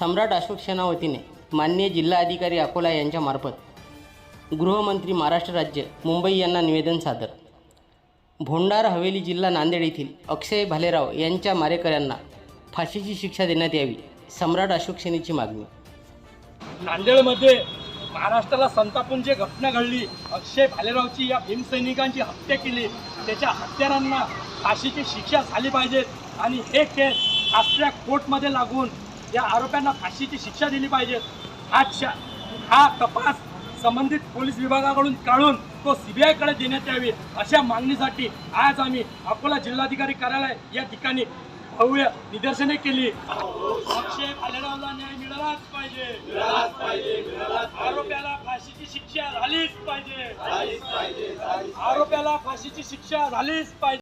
सम्राट अशोक सेना वतीने माननीय जिल्हाधिकारी अकोला यांच्यामार्फत गृहमंत्री महाराष्ट्र राज्य मुंबई यांना निवेदन सादर. भोंडार हवेली जिल्हा नांदेड येथील अक्षय भालेराव यांच्या मारेकऱ्यांना फाशीची शिक्षा देण्यात यावी, सम्राट अशोक सेनेची मागणी. नांदेडमध्ये महाराष्ट्राला संतापून जे घटना घडली, अक्षय भालेरावची या भीमसैनिकांची हत्या केली, त्याच्या हत्यारांना फाशीची शिक्षा झाली पाहिजे आणि हे केस फास्ट ट्रॅक कोर्टमध्ये लागून या आरोप्यांना फाशीची शिक्षा दिली पाहिजे. हा तपास संबंधित पोलीस विभागाकडून काढून तो CBI कडे देण्यात यावी, अशा मागणीसाठी आज आम्ही अकोला जिल्हाधिकारी कार्यालय या ठिकाणी भव्य निदर्शने केली. अक्षय भालेरावला न्याय मिळालाच पाहिजे, आरोप्याला फाशीची शिक्षा झालीच पाहिजे, आरोप्याला फाशीची शिक्षा झालीच पाहिजे.